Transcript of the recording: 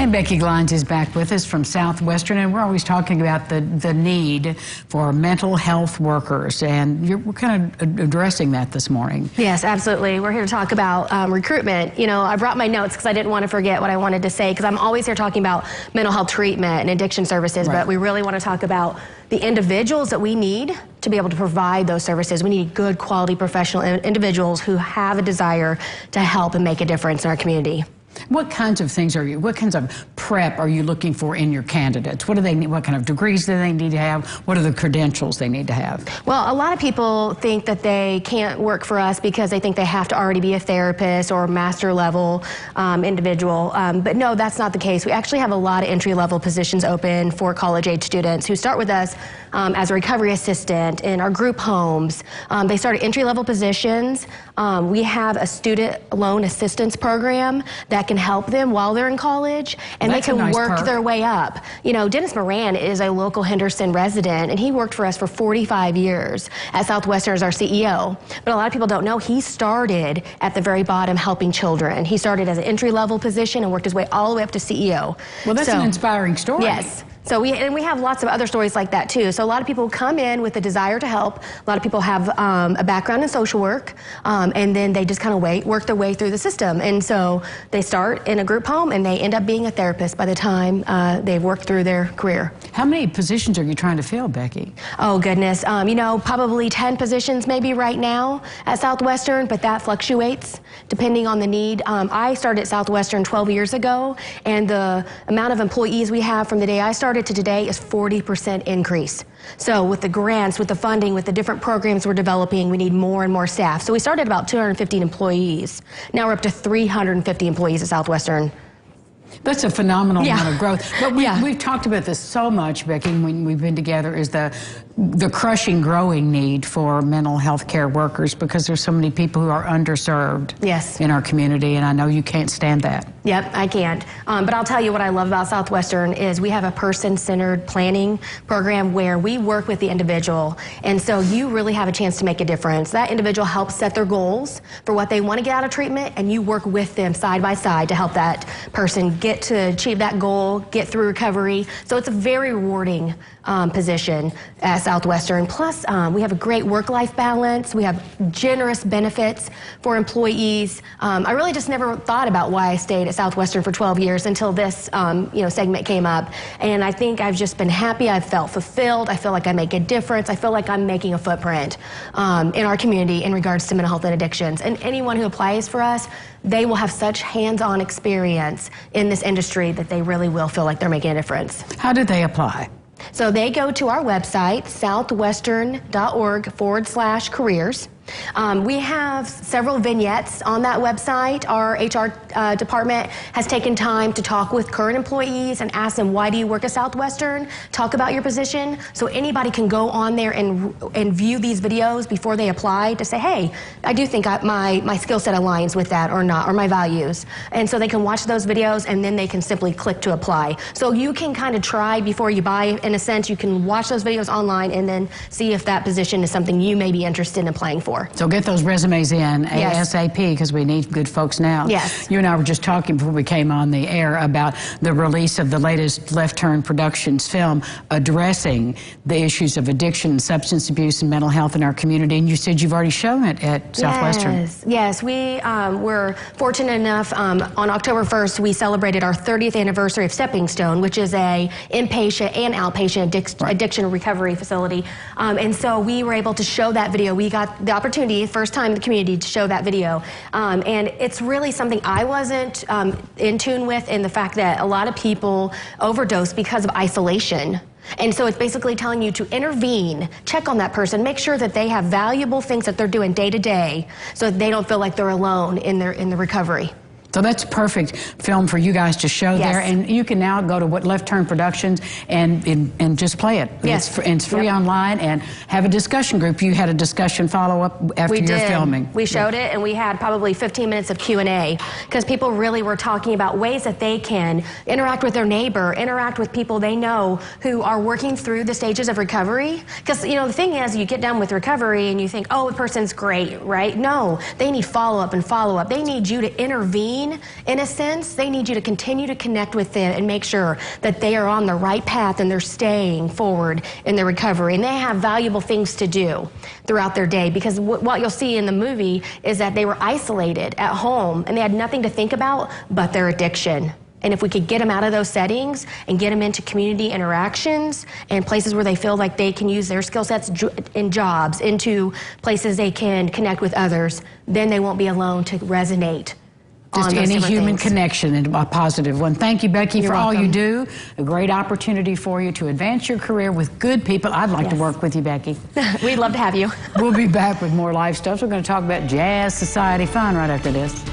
And Becky Glines is back with us from Southwestern, and we're always talking about the need for mental health workers, and we're kind of addressing that this morning. Yes, absolutely. We're here to talk about recruitment. You know, I brought my notes because I didn't want to forget what I wanted to say, because I'm always here talking about mental health treatment and addiction services, but we really want to talk about the individuals that we need to be able to provide those services. We need good quality professional individuals who have a desire to help and make a difference in our community. What kinds of things what kinds of prep are you looking for in your candidates? What do they need? What kind of degrees do they need to have? What are the credentials they need to have? Well, a lot of people think that they can't work for us because they think they have to already be a therapist or master level individual. But no, that's not the case. We actually have a lot of entry level positions open for college age students who start with us as a recovery assistant in our group homes. They start at entry level positions. We have a student loan assistance program that can help them while they're in college, and they can work their way up. You know, Dennis Moran is a local Henderson resident, and he worked for us for 45 years at Southwestern as our CEO. But a lot of people don't know he started at the very bottom helping children. He started as an entry-level position and worked his way all the way up to CEO. Well, that's an inspiring story. Yes. So we have lots of other stories like that too. So a lot of people come in with a desire to help. A lot of people have a background in social work, and then they just kind of work their way through the system. And so they start in a group home and they end up being a therapist by the time they've worked through their career. How many positions are you trying to fill, Becky? Oh goodness, you know, probably 10 positions maybe right now at Southwestern, but that fluctuates depending on the need. I started at Southwestern 12 years ago, and the amount of employees we have from the day I started to today is 40% increase. So with the grants, with the funding, with the different programs we're developing, we need more and more staff. So we started about 250 employees. Now we're up to 350 employees at Southwestern. That's a phenomenal amount of growth. But we've talked about this so much, Becky, when we've been together, is the crushing, growing need for mental health care workers, because there's so many people who are underserved in our community, and I know you can't stand that. Yep, I can't. But I'll tell you what I love about Southwestern is we have a person-centered planning program where we work with the individual, and so you really have a chance to make a difference. That individual helps set their goals for what they want to get out of treatment, and you work with them side by side to help that person get to achieve that goal, get through recovery. So it's a very rewarding position at Southwestern. Plus, we have a great work-life balance. We have generous benefits for employees. I really just never thought about why I stayed at Southwestern for 12 years until this segment came up. And I think I've just been happy. I've felt fulfilled. I feel like I make a difference. I feel like I'm making a footprint in our community in regards to mental health and addictions. And anyone who applies for us, they will have such hands-on experience in this industry that they really will feel like they're making a difference. How do they apply? So they go to our website, southwestern.org/careers. We have several vignettes on that website. Our HR department has taken time to talk with current employees and ask them, why do you work at Southwestern? Talk about your position. So anybody can go on there and view these videos before they apply to say, hey, I do think my skill set aligns with that or not, or my values. And so they can watch those videos, and then they can simply click to apply. So you can kind of try before you buy. In a sense, you can watch those videos online and then see if that position is something you may be interested in applying for. So get those resumes in ASAP, because we need good folks now. Yes. You and I were just talking before we came on the air about the release of the latest Left Turn Productions film addressing the issues of addiction, substance abuse, and mental health in our community. And you said you've already shown it at Southwestern. Yes, we were fortunate enough, on October 1st, we celebrated our 30th anniversary of Stepping Stone, which is a inpatient and outpatient addiction recovery facility. And so we were able to show that video. We got the opportunity, first time in the community, to show that video. And it's really something I wasn't in tune with, in the fact that a lot of people overdose because of isolation. And so it's basically telling you to intervene, check on that person, make sure that they have valuable things that they're doing day to day so that they don't feel like they're alone in the recovery. So that's a perfect film for you guys to show there, and you can now go to Left Turn Productions and just play it. Yes. It's free online, and have a discussion group. You had a discussion follow-up after your filming. We showed it, and we had probably 15 minutes of Q&A, because people really were talking about ways that they can interact with their neighbor, interact with people they know who are working through the stages of recovery. Because, you know, the thing is, you get done with recovery and you think, oh, the person's great, right? No, they need follow-up and follow-up. They need you to intervene failing in a sense, they need you to continue to connect with them and make sure that they are on the right path and they're staying forward in their recovery. And they have valuable things to do throughout their day, because what you'll see in the movie is that they were isolated at home and they had nothing to think about but their addiction. And if we could get them out of those settings and get them into community interactions and places where they feel like they can use their skill sets in jobs, into places they can connect with others, then they won't be alone to resonate. Just any human connection, and a positive one. Thank you, Becky, for all you do. A great opportunity for you to advance your career with good people. I'd like to work with you, Becky. We'd love to have you. We'll be back with more life stuff. We're going to talk about Jazz Society Fun right after this.